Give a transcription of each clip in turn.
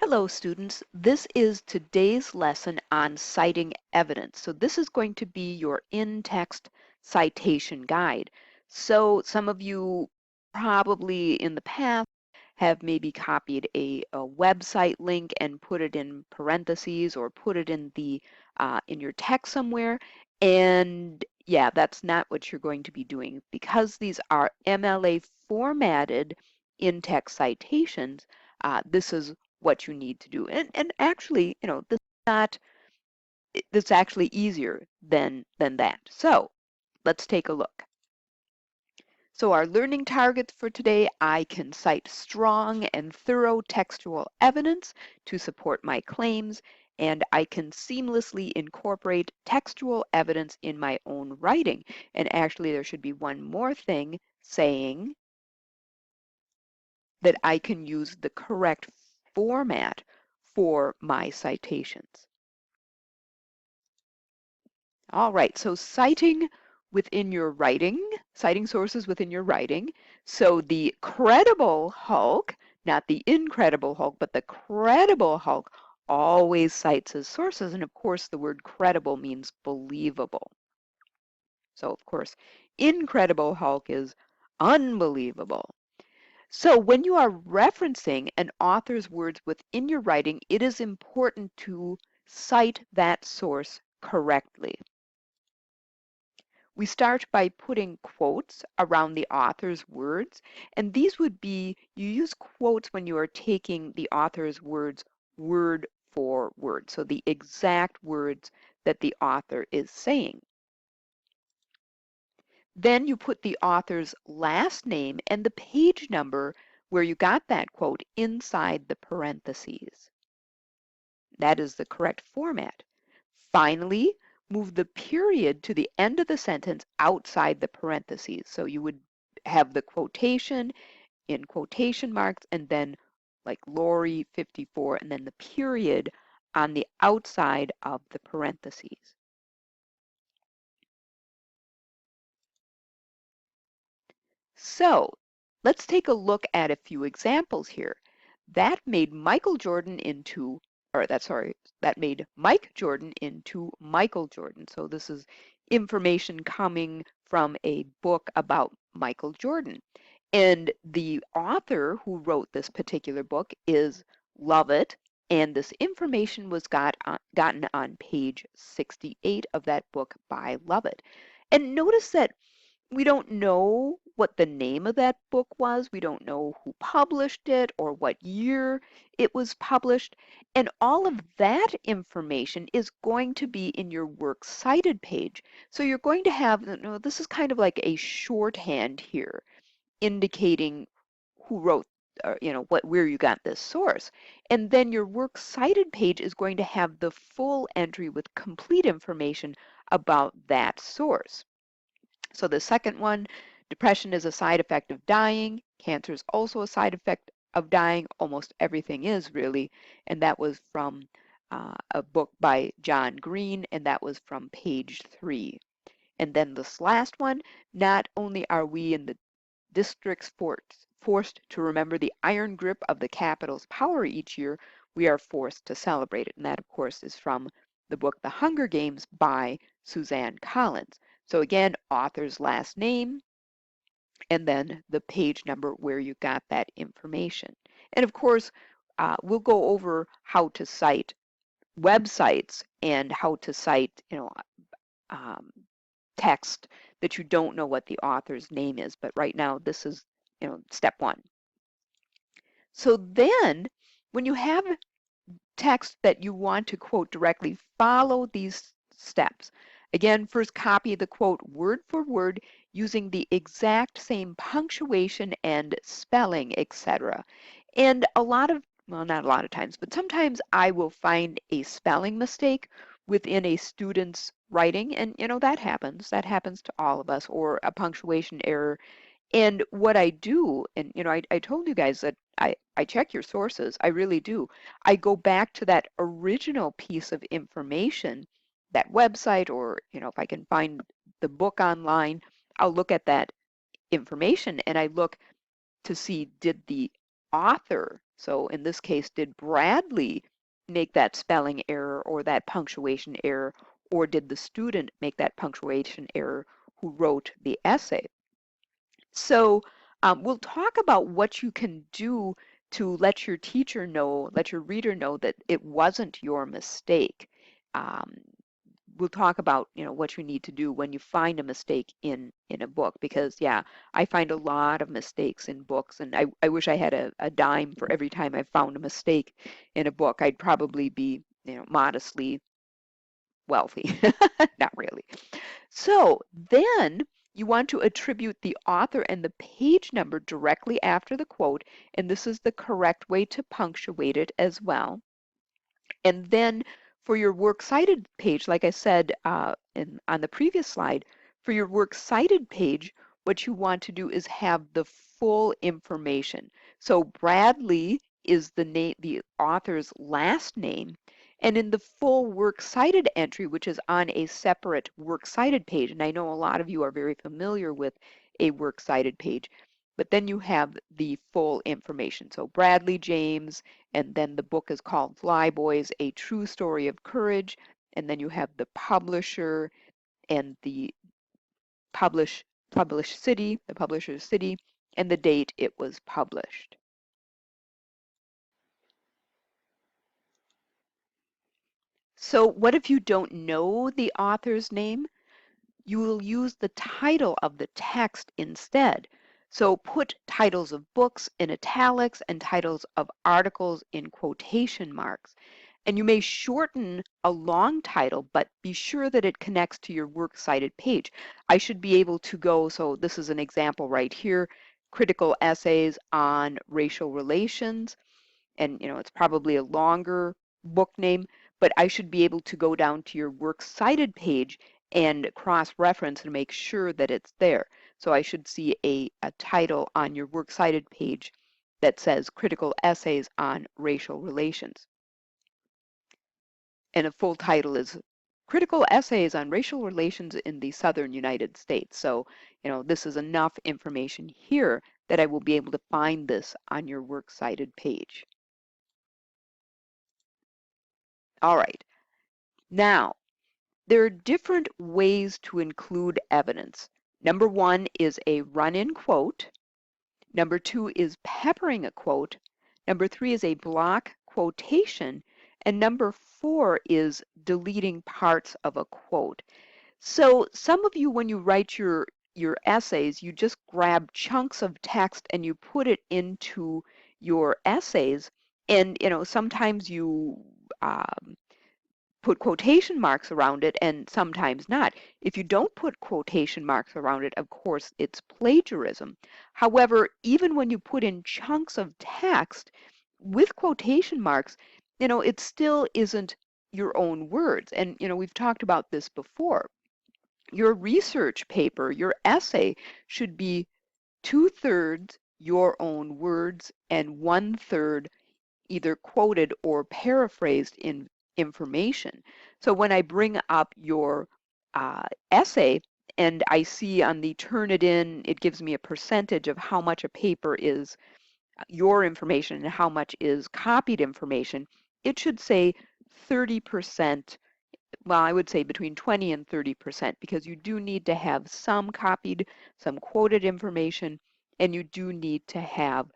Hello students, this is today's lesson on citing evidence. So this is going to be your in-text citation guide. So some of you probably in the past have maybe copied a website link and put it in parentheses or put it in the in your text somewhere. And yeah, that's not what you're going to be doing because these are MLA formatted in-text citations. This is what you need to do. And actually, this is not this is actually easier than that. So let's take a look. So our learning targets for today, I can cite strong and thorough textual evidence to support my claims, and I can seamlessly incorporate textual evidence in my own writing. And actually, there should be one more thing saying that I can use the correct format for my citations. All right, so citing within your writing, citing sources within your writing. So the credible Hulk, not the incredible Hulk, but the credible Hulk always cites his sources. And of course, the word credible means believable. So of course, incredible Hulk is unbelievable. So when you are referencing an author's words within your writing, it is important to cite that source correctly. We start by putting quotes around the author's words, and these would be, you use quotes when you are taking the author's words word for word, so the exact words that the author is saying. Then you put the author's last name and the page number where you got that quote inside the parentheses. That is the correct format. Finally, move the period to the end of the sentence outside the parentheses. So you would have the quotation in quotation marks and then like Lori 54 and then the period on the outside of the parentheses. So let's take a look at a few examples here. That made Michael Jordan into, or that made Mike Jordan into Michael Jordan. So this is information coming from a book about Michael Jordan. And the author who wrote this particular book is Lovett, and this information was gotten on page 68 of that book by Lovett. And notice that we don't know what the name of that book was. We don't know who published it or what year it was published. And all of that information is going to be in your works cited page. So you're going to have, this is kind of like a shorthand here indicating who wrote where you got this source. And then your works cited page is going to have the full entry with complete information about that source. So the second one, depression is a side effect of dying. Cancer is also a side effect of dying. Almost everything is really. And that was from a book by John Green, and that was from page 3. And then this last one, not only are we in the districts forced to remember the iron grip of the Capitol's power each year, we are forced to celebrate it. And that, of course, is from the book The Hunger Games by Suzanne Collins. So again, author's last name, and then the page number where you got that information. And of course, we'll go over how to cite websites and how to cite, um, text that you don't know what the author's name is. But right now, this is, step one. So then, when you have text that you want to quote directly, follow these steps. Again, first copy the quote word for word using the exact same punctuation and spelling, etc. And well, not a lot of times, but sometimes I will find a spelling mistake within a student's writing, and that happens. That happens to all of us, or a punctuation error. And what I do, and I told you guys that I check your sources, I really do. I go back to that original piece of information, that website, or if I can find the book online, I'll look at that information and I look to see, did the author So in this case, did Bradley make that spelling error or that punctuation error, or did the student make that punctuation error who wrote the essay? So we'll talk about what you can do to let your teacher know, let your reader know that it wasn't your mistake. Um, we'll talk about, what you need to do when you find a mistake in a book, because yeah, I find a lot of mistakes in books, and I wish I had a dime for every time I found a mistake in a book. I'd probably be, modestly wealthy. Not really. So then you want to attribute the author and the page number directly after the quote, and this is the correct way to punctuate it as well. And then for your works cited page, like I said on the previous slide, for your works cited page, what you want to do is have the full information. So Bradley is the author's last name, and in the full works cited entry, which is on a separate works cited page, and I know a lot of you are very familiar with a works cited page, but then you have the full information. So Bradley James, and then the book is called Flyboys, A True Story of Courage, and then you have the publisher and the publisher's city, and the date it was published. So what if you don't know the author's name? You will use the title of the text instead. So put titles of books in italics and titles of articles in quotation marks. And you may shorten a long title, but be sure that it connects to your works cited page. I should be able to go, so this is an example right here, critical essays on racial relations, and it's probably a longer book name, but I should be able to go down to your works cited page and cross-reference and make sure that it's there. So I should see a title on your works cited page that says critical essays on racial relations. And a full title is Critical Essays on Racial Relations in the Southern United States. So, this is enough information here that I will be able to find this on your works cited page. All right. Now, there are different ways to include evidence. Number one is a run-in quote. Number two is peppering a quote. Number three is a block quotation. And number four is deleting parts of a quote. So some of you, when you write your essays, you just grab chunks of text and you put it into your essays. And sometimes you put quotation marks around it and sometimes not. If you don't put quotation marks around it, of course, it's plagiarism. However, even when you put in chunks of text with quotation marks, it still isn't your own words. And, we've talked about this before. Your research paper, your essay should be 2/3 your own words and 1/3 either quoted or paraphrased in information. So when I bring up your essay and I see on the Turnitin, it gives me a percentage of how much a paper is your information and how much is copied information, it should say 30%. Well, I would say between 20 and 30%, because you do need to have some copied, some quoted information, and you do need to have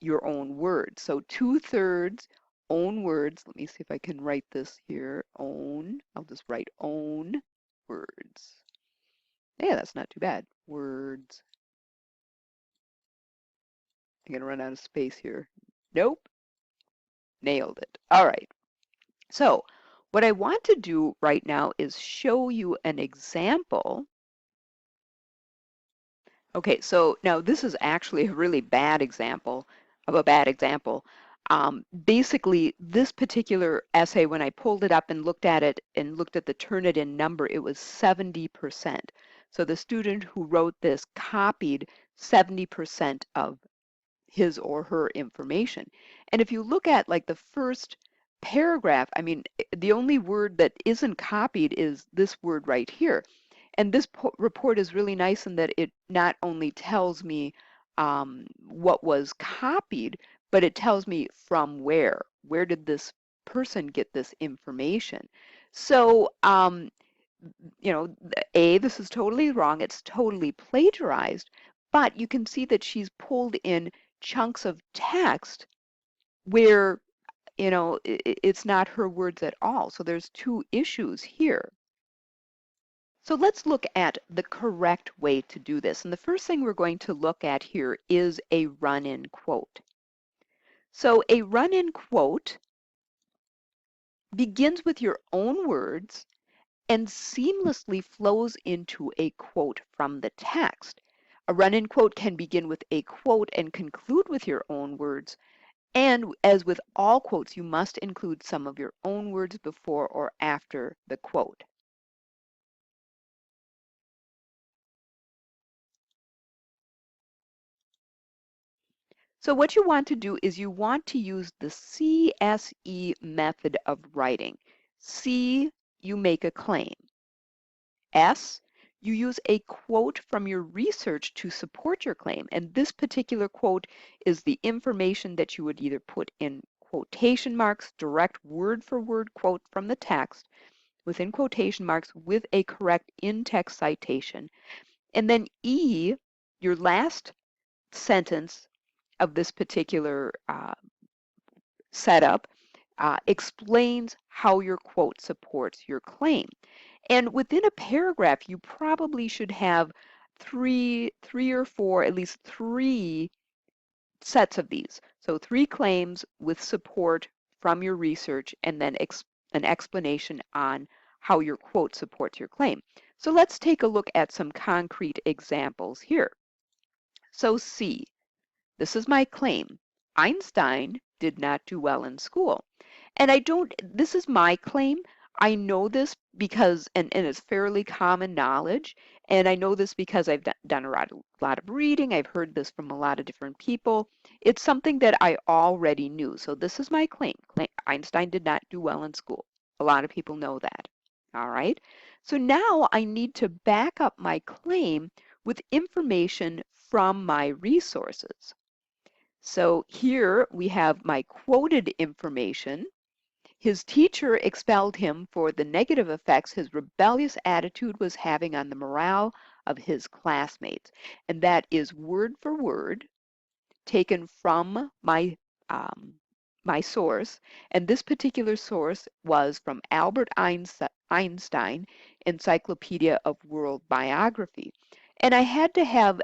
your own words. So 2/3 own words. Let me see if I can write this here. Own. I'll just write own words. Yeah, that's not too bad. Words. I'm going to run out of space here. Nope. Nailed it. All right. So what I want to do right now is show you an example. Okay, so now this is actually a really bad example of a bad example. Basically, this particular essay, when I pulled it up and looked at it and looked at the Turnitin number, it was 70%. So the student who wrote this copied 70% of his or her information. And if you look at like the first paragraph, I mean, the only word that isn't copied is this word right here. And this report is really nice in that it not only tells me what was copied, but it tells me from where. Where did this person get this information? So, A, this is totally wrong. It's totally plagiarized, but you can see that she's pulled in chunks of text where, it's not her words at all. So there's two issues here. So let's look at the correct way to do this. And the first thing we're going to look at here is a run-in quote. So a run-in quote begins with your own words and seamlessly flows into a quote from the text. A run-in quote can begin with a quote and conclude with your own words. And as with all quotes, you must include some of your own words before or after the quote. So what you want to do is you want to use the CSE method of writing. C, you make a claim. S, you use a quote from your research to support your claim. And this particular quote is the information that you would either put in quotation marks, direct word for word quote from the text within quotation marks with a correct in-text citation. And then E, your last sentence of this particular setup explains how your quote supports your claim. And within a paragraph, you probably should have three or four, at least three sets of these. So three claims with support from your research and then an explanation on how your quote supports your claim. So let's take a look at some concrete examples here. So C, this is my claim. Einstein did not do well in school. And this is my claim. I know this because, and it's fairly common knowledge. And I know this because I've done a lot of reading. I've heard this from a lot of different people. It's something that I already knew. So this is my claim. Einstein did not do well in school. A lot of people know that. All right. So now I need to back up my claim with information from my resources. So here we have my quoted information. His teacher expelled him for the negative effects his rebellious attitude was having on the morale of his classmates. And that is word for word taken from my source. And this particular source was from Albert Einstein, Encyclopedia of World Biography. And I had to have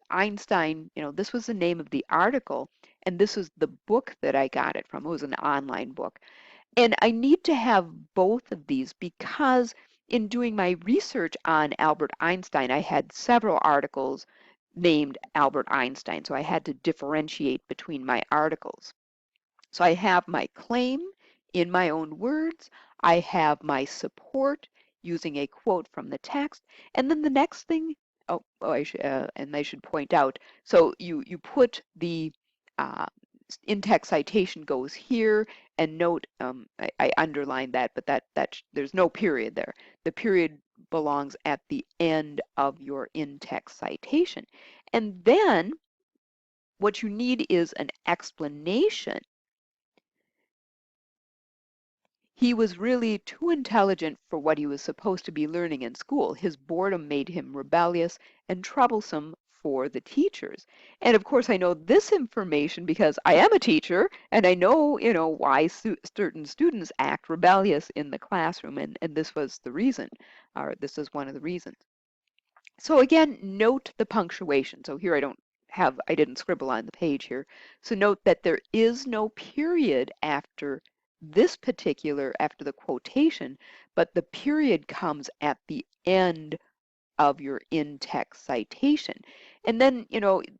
Einstein, this was the name of the article, and this was the book that I got it from. It was an online book. And I need to have both of these because in doing my research on Albert Einstein, I had several articles named Albert Einstein. So I had to differentiate between my articles. So I have my claim in my own words. I have my support using a quote from the text. And then the next thing, and I should point out, so you put the in-text citation goes here, and note, I underlined that, but there's no period there. The period belongs at the end of your in-text citation. And then what you need is an explanation. He was really too intelligent for what he was supposed to be learning in school. His boredom made him rebellious and troublesome for the teachers. And of course, I know this information because I am a teacher and I know, why certain students act rebellious in the classroom. And this was the reason, or this is one of the reasons. So again, note the punctuation. So here I didn't scribble on the page here. So note that there is no period after after the quotation, but the period comes at the end of your in-text citation. And then,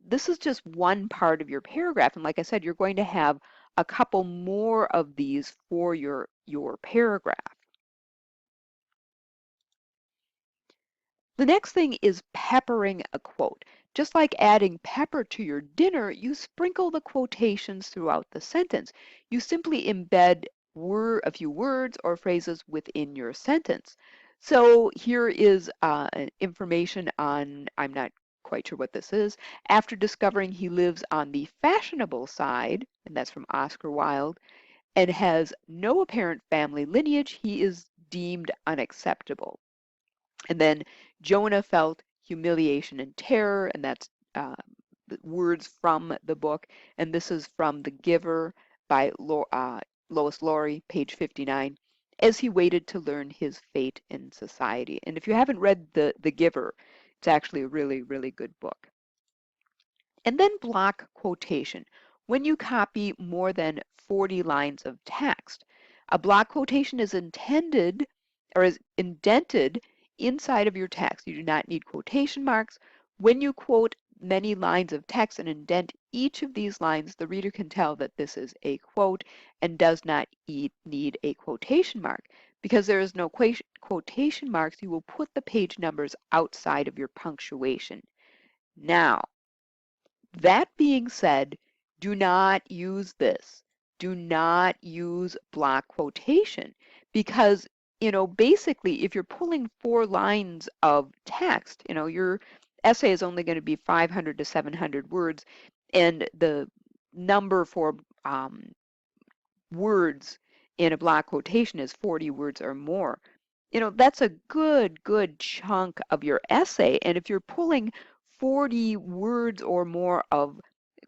this is just one part of your paragraph. And like I said, you're going to have a couple more of these for your paragraph. The next thing is peppering a quote. Just like adding pepper to your dinner, you sprinkle the quotations throughout the sentence. You simply embed a few words or phrases within your sentence. So here is information on, I'm not quite sure what this is. After discovering he lives on the fashionable side, and that's from Oscar Wilde, and has no apparent family lineage, he is deemed unacceptable. And then Jonah felt humiliation and terror, and that's words from the book. And this is from The Giver by Lois Lowry, page 59, as he waited to learn his fate in society. And if you haven't read The Giver, it's actually a really, really good book. And then block quotation. When you copy more than 40 lines of text, a block quotation is intended or is indented inside of your text. You do not need quotation marks. When you quote many lines of text and indent each of these lines, the reader can tell that this is a quote and does not need a quotation mark. Because there is no quotation marks, you will put the page numbers outside of your punctuation. Now, that being said, do not use this. Do not use block quotation because, basically, if you're pulling 4 lines of text, your essay is only going to be 500 to 700 words, and the number for words in a block quotation is 40 words or more. That's a good chunk of your essay. And if you're pulling 40 words or more of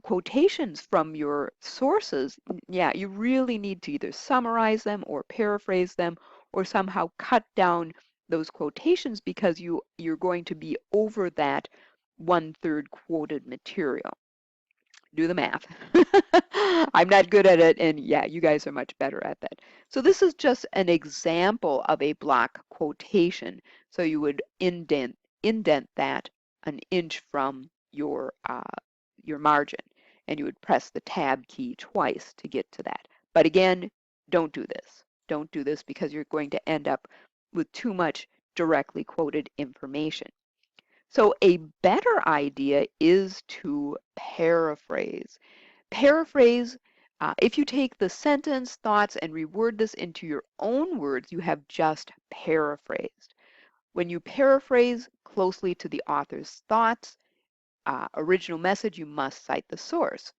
quotations from your sources, yeah, you really need to either summarize them or paraphrase them or somehow cut down those quotations because you're going to be over that 1/3 quoted material. Do the math. I'm not good at it, and yeah, you guys are much better at that. So this is just an example of a block quotation. So you would indent that an inch from your margin, and you would press the tab key twice to get to that. But again, don't do this. Don't do this because you're going to end up with too much directly quoted information. So a better idea is to paraphrase. Paraphrase, if you take the sentence, thoughts, and reword this into your own words, you have just paraphrased. When you paraphrase closely to the author's thoughts, original message, you must cite the source.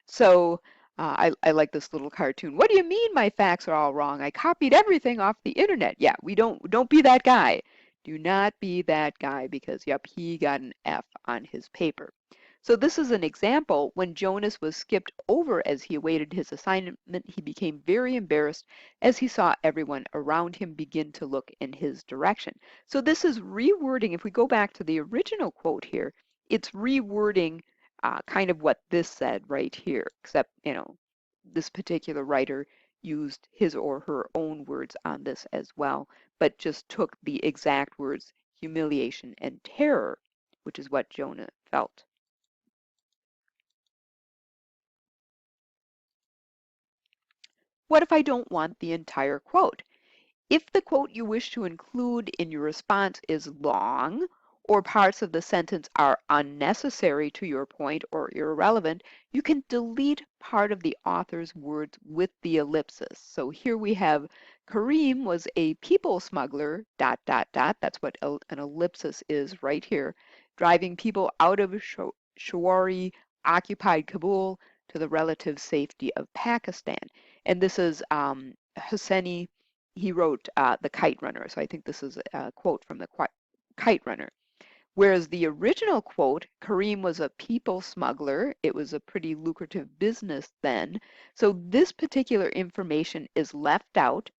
So I like this little cartoon. What do you mean my facts are all wrong? I copied everything off the internet. Yeah, don't be that guy. Do not be that guy because, yep, he got an F on his paper. So this is an example. When Jonas was skipped over as he awaited his assignment, he became very embarrassed as he saw everyone around him begin to look in his direction. So this is rewording. If we go back to the original quote here, it's rewording kind of what this said right here, except, this particular writer used his or her own words on this as well, but just took the exact words humiliation and terror, which is what Jonah felt. What if I don't want the entire quote? If the quote you wish to include in your response is long, or parts of the sentence are unnecessary to your point or irrelevant, you can delete part of the author's words with the ellipsis. So here we have Kareem was a people smuggler, dot, dot, dot. That's what an ellipsis is right here, driving people out of Shawari occupied Kabul to the relative safety of Pakistan. And this is Hosseini. He wrote The Kite Runner. So I think this is a quote from The Kite Runner. Whereas the original quote, Kareem was a people smuggler. It was a pretty lucrative business then. So this particular information is left out.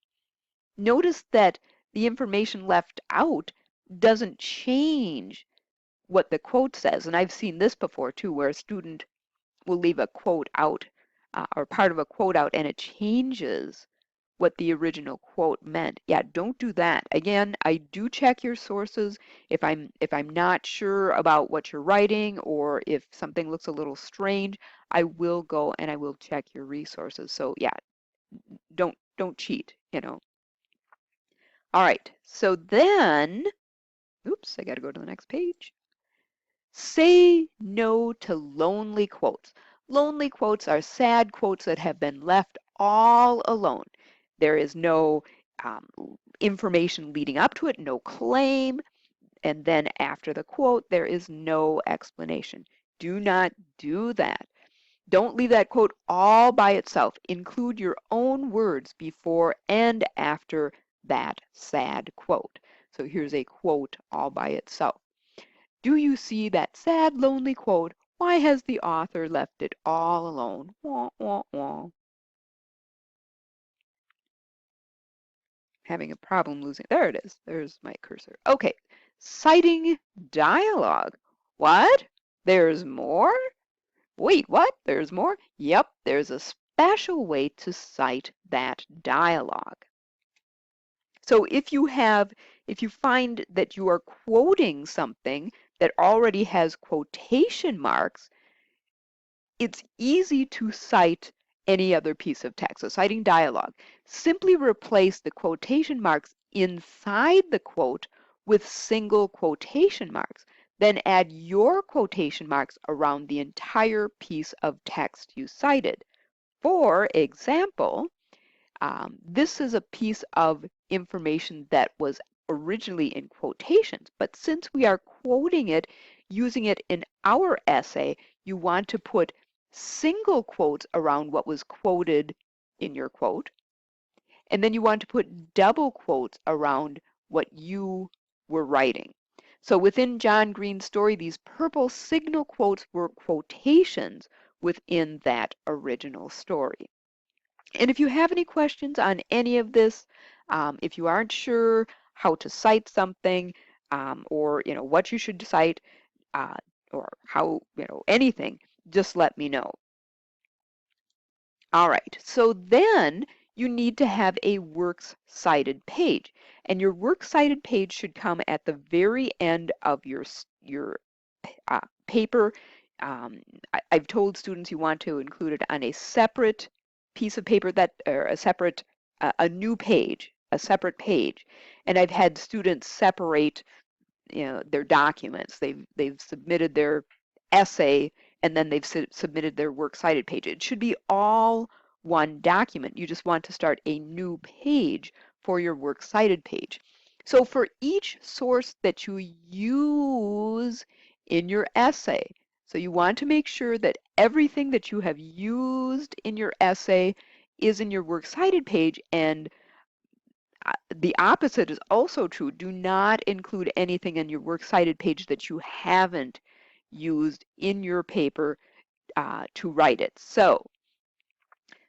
Notice that the information left out doesn't change what the quote says. And I've seen this before too, where a student will leave a quote out or part of a quote out and it changes what the original quote meant. Yeah, don't do that. Again, I do check your sources. If I'm not sure about what you're writing or if something looks a little strange, I will go and I will check your resources. So yeah, don't cheat, All right. So then, oops, I got to go to the next page. Say no to lonely quotes. Lonely quotes are sad quotes that have been left all alone. There is no information leading up to it, no claim. and then after the quote, there is no explanation. Do not do that. Don't leave that quote all by itself. Include your own words before and after that sad quote. So here's a quote all by itself. Do you see that sad, lonely quote? Why has the author left it all alone? Wah, wah, wah. Having a problem losing. There it is. There's my cursor. Okay. Citing dialogue. What? There's more? Wait, what? There's more? Yep, there's a special way to cite that dialogue. So if you find that you are quoting something that already has quotation marks, it's easy to cite any other piece of text. So citing dialogue, simply replace the quotation marks inside the quote with single quotation marks. Then add your quotation marks around the entire piece of text you cited. For example, this is a piece of information that was originally in quotations, but since we are quoting it, using it in our essay, you want to put single quotes around what was quoted in your quote, and then you want to put double quotes around what you were writing. So within John Green's story, these purple signal quotes were quotations within that original story. And if you have any questions on any of this, if you aren't sure how to cite something, or what you should cite, uh, or how anything, just let me know. All right, so then you need to have a works cited page, and your works cited page should come at the very end of your paper. I've told students you want to include it on a separate piece of paper, or a separate, a new page, a separate page. And I've had students separate, their documents. They've submitted their essay, and then they've submitted their works cited page. It should be all one document. You just want to start a new page for your works cited page. So for each source that you use in your essay, so you want to make sure that everything that you have used in your essay is in your works cited page, and the opposite is also true. Do not include anything in your works cited page that you haven't used in your paper to write it. So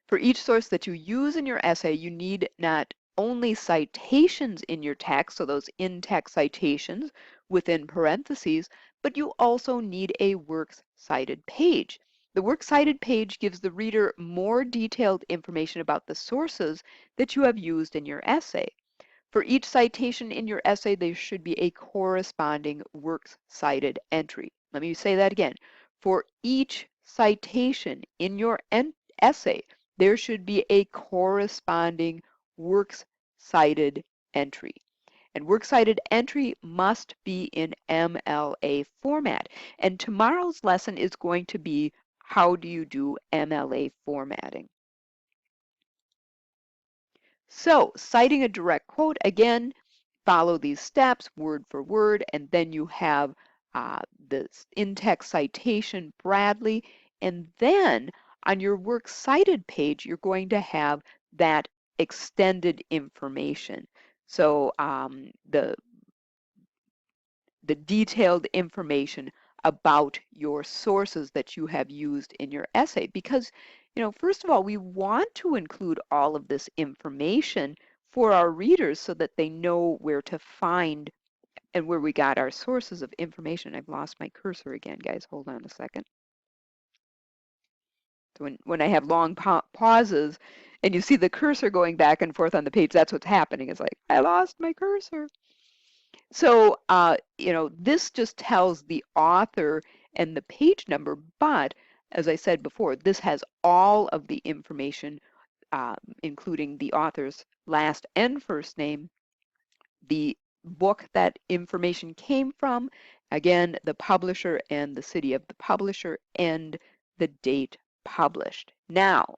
for each source that you use in your essay, you need not only citations in your text, so those in-text citations within parentheses, but you also need a works cited page. The works cited page gives the reader more detailed information about the sources that you have used in your essay. For each citation in your essay, there should be a corresponding works cited entry. Let me say that again. For each citation in your essay, there should be a corresponding works cited entry. And works cited entry must be in MLA format. And tomorrow's lesson is going to be how do you do MLA formatting. So, citing a direct quote, again, follow these steps word for word, and then you have the in-text citation, Bradley, and then on your works cited page, you're going to have that extended information. So the detailed information about your sources that you have used in your essay. Because, first of all, we want to include all of this information for our readers so that they know where to find and where we got our sources of information. I've lost my cursor again, guys. Hold on a second. So when I have long pauses and you see the cursor going back and forth on the page, that's what's happening. It's like, I lost my cursor. So, this just tells the author and the page number, but as I said before, this has all of the information, including the author's last and first name, the book that information came from, again, the publisher and the city of the publisher, and the date published. Now,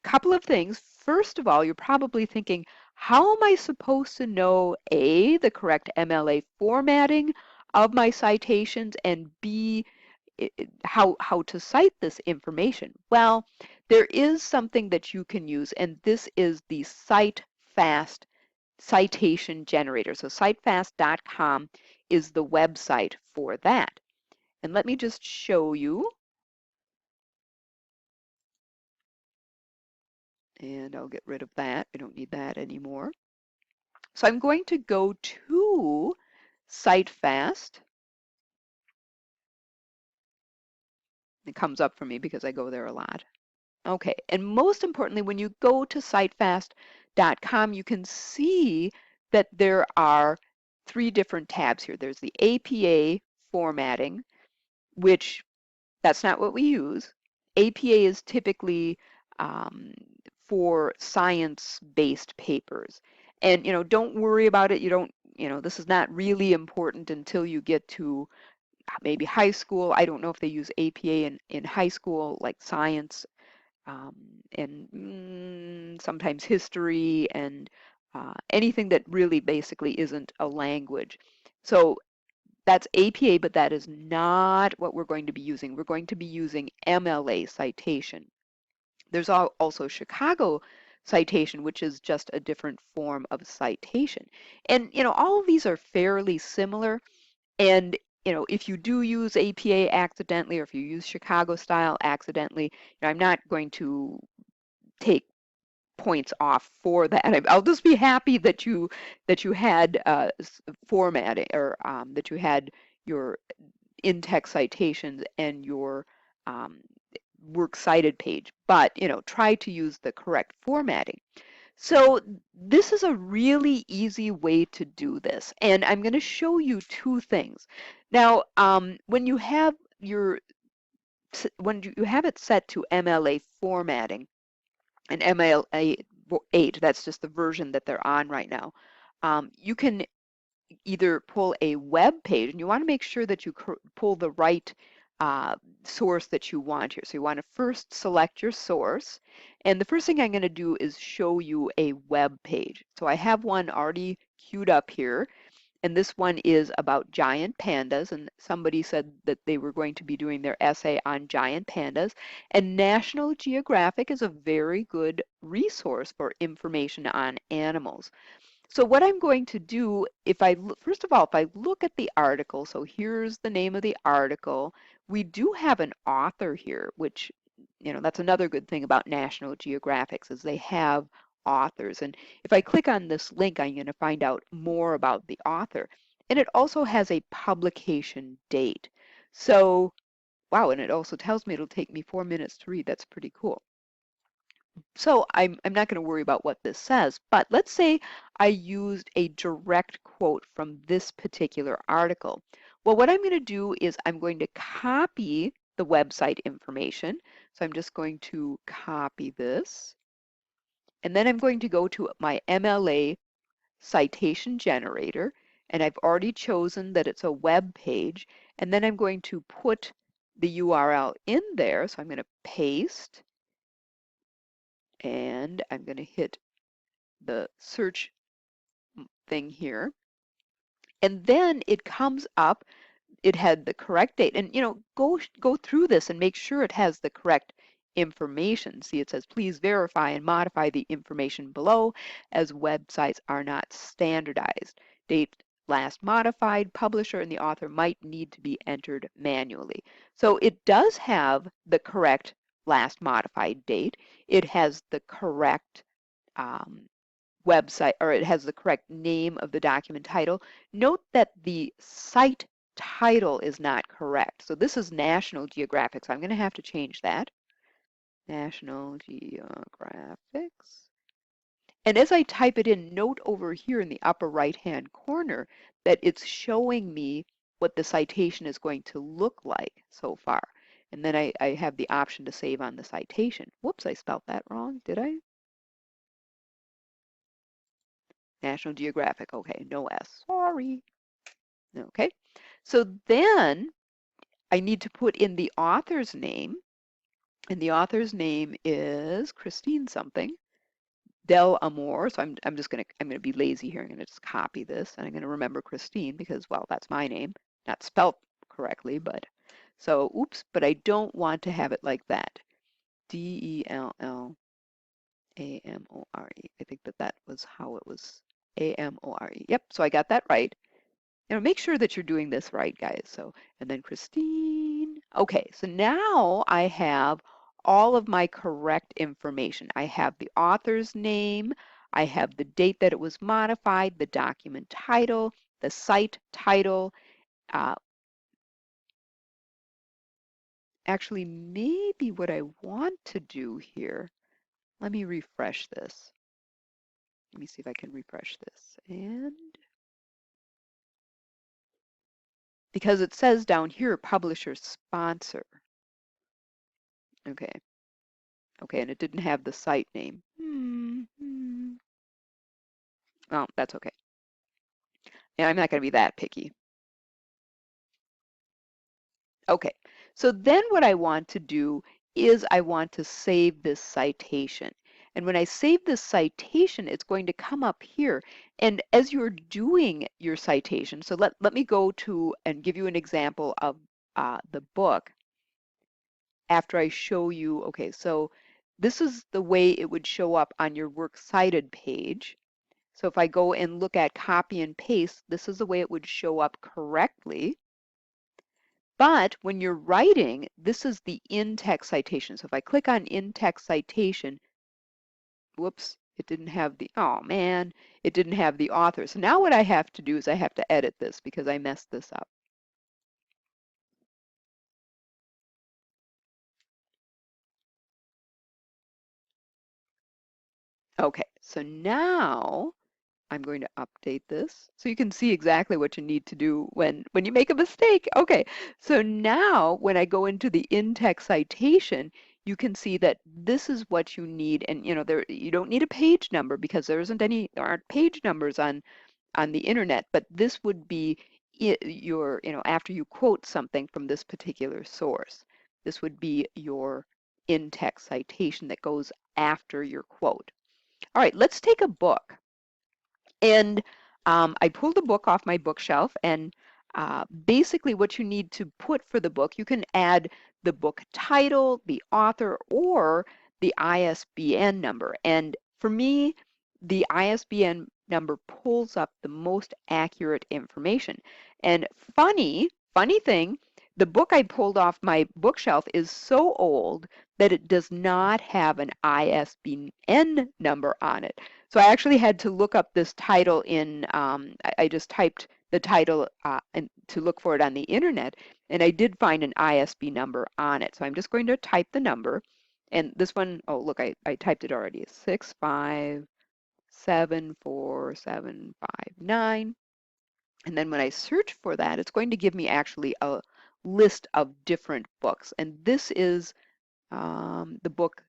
couple of things. First of all, you're probably thinking, how am I supposed to know A, the correct MLA formatting of my citations, and B, how to cite this information? Well, there is something that you can use, and this is the CiteFast citation generator. So citefast.com is the website for that. And let me just show you, and I'll get rid of that. I don't need that anymore. So I'm going to go to CiteFast. It comes up for me because I go there a lot. Okay, and most importantly, when you go to citefast.com, you can see that there are three different tabs here. There's the APA formatting, which that's not what we use. APA is typically um, for science-based papers. And, don't worry about it. You don't, this is not really important until you get to maybe high school. I don't know if they use APA in high school, like science um, and sometimes history and anything that really basically isn't a language. So that's APA, but that is not what we're going to be using. We're going to be using MLA citation. There's also Chicago citation, which is just a different form of citation. And, all of these are fairly similar. And, if you do use APA accidentally, or if you use Chicago style accidentally, I'm not going to take points off for that. I'll just be happy that you had formatting, or that you had your in-text citations and your um, works cited page, but try to use the correct formatting. So this is a really easy way to do this, and I'm going to show you two things. Now, when you have it set to MLA formatting, and MLA 8, that's just the version that they're on right now, you can either pull a web page, and you want to make sure that you pull the right uh, source that you want here. So you want to first select your source, and the first thing I'm going to do is show you a web page. So I have one already queued up here, and this one is about giant pandas, and somebody said that they were going to be doing their essay on giant pandas, and National Geographic is a very good resource for information on animals. So what I'm going to do, first of all, if I look at the article, so here's the name of the article, we do have an author here, which, that's another good thing about National Geographic is they have authors. And if I click on this link, I'm going to find out more about the author. And it also has a publication date. So, wow, and it also tells me it'll take me 4 minutes to read. That's pretty cool. So I'm not going to worry about what this says, but let's say I used a direct quote from this particular article. Well, what I'm going to do is I'm going to copy the website information. So I'm just going to copy this, and then I'm going to go to my MLA citation generator, and I've already chosen that it's a web page, and then I'm going to put the URL in there. So I'm going to paste, and I'm going to hit the search thing here. And then it comes up, it had the correct date. And go through this and make sure it has the correct information. See, it says, please verify and modify the information below as websites are not standardized. Date last modified, publisher and the author might need to be entered manually. So it does have the correct last modified date. It has the correct website, or it has the correct name of the document title. Note that the site title is not correct. So this is National Geographic, so I'm going to have to change that. National Geographics. And as I type it in, note over here in the upper right-hand corner that it's showing me what the citation is going to look like so far. And then I have the option to save on the citation. Whoops, I spelled that wrong, did I? National Geographic, okay, no S, sorry. Okay, so then I need to put in the author's name, and the author's name is Christine something. Del Amor. So I'm just gonna be lazy here. I'm gonna just copy this, and I'm gonna remember Christine because, well, that's my name, not spelt correctly, but so oops. But I don't want to have it like that. DellAmore. I think that was how it was. Amore. Yep. So I got that right. Make sure that you're doing this right, guys. So, and then Christine. Okay, so now I have all of my correct information. I have the author's name, I have the date that it was modified, the document title, the site title. Uh, Actually, maybe what I want to do here, let me refresh this. Let me see if I can refresh this. And because it says down here, publisher sponsor. Okay. Okay, and it didn't have the site name. Well, that's okay. Yeah, I'm not going to be that picky. Okay, so then what I want to do is I want to save this citation. And when I save this citation, it's going to come up here. And as you're doing your citation, so let me go to and give you an example of the book after I show you. Okay, so this is the way it would show up on your works cited page. So if I go and look at copy and paste, this is the way it would show up correctly. But when you're writing, this is the in-text citation. So if I click on in-text citation, whoops, it didn't have the, oh man, it didn't have the author. So now what I have to do is I have to edit this because I messed this up. Okay, so now I'm going to update this so you can see exactly what you need to do when you make a mistake. Okay, so now when I go into the in-text citation, you can see that this is what you need. And you don't need a page number because there aren't page numbers on the internet, but this would be your, after you quote something from this particular source, this would be your in-text citation that goes after your quote. All right, let's take a book. And I pulled a book off my bookshelf, and basically what you need to put for the book, you can add the book title, the author, or the ISBN number. And for me, the ISBN number pulls up the most accurate information. And funny thing, the book I pulled off my bookshelf is so old that it does not have an ISBN number on it. So I actually had to look up this title in, I just typed the title to look for it on the internet, and I did find an ISB number on it. So I'm just going to type the number. And this one, oh, look, I typed it already. 6574759. And then when I search for that, it's going to give me actually a list of different books. And this is the book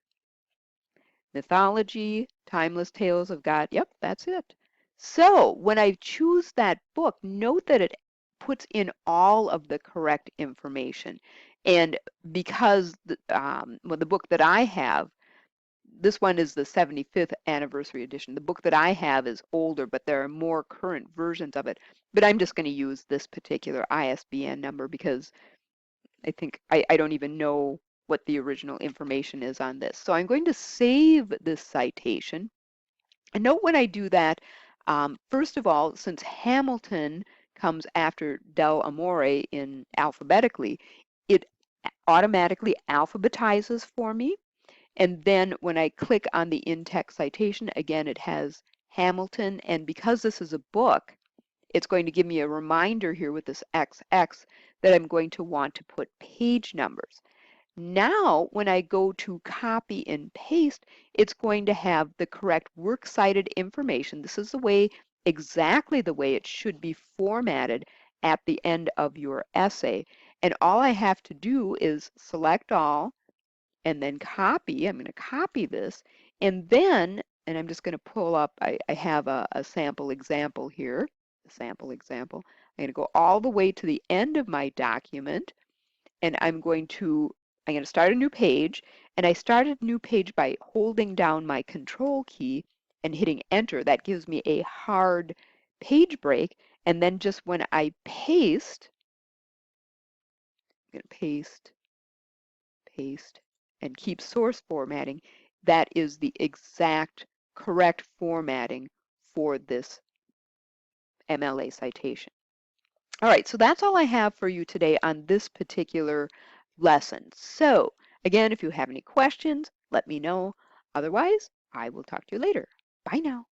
Mythology, Timeless Tales of God. Yep, that's it. So when I choose that book, note that it puts in all of the correct information. And because well, the book that I have, this one is the 75th anniversary edition. The book that I have is older, but there are more current versions of it. But I'm just going to use this particular ISBN number because I think I don't even know what the original information is on this. So I'm going to save this citation. And note when I do that, first of all, since Hamilton comes after Del Amore in alphabetically, it automatically alphabetizes for me. And then when I click on the in-text citation, again, it has Hamilton. And because this is a book, it's going to give me a reminder here with this XX that I'm going to want to put page numbers. Now, when I go to copy and paste, it's going to have the correct works cited information. This is exactly the way it should be formatted at the end of your essay. And all I have to do is select all and then copy. I'm going to copy this. And then, and I'm just going to pull up, I have a sample example here, a sample example. I'm going to go all the way to the end of my document, and I'm going to start a new page. And I started a new page by holding down my control key and hitting enter, that gives me a hard page break. And then just when I paste, I'm going to paste, paste, and keep source formatting, that is the exact correct formatting for this MLA citation. All right, so that's all I have for you today on this particular lesson. So again, if you have any questions, let me know. Otherwise, I will talk to you later. Bye now.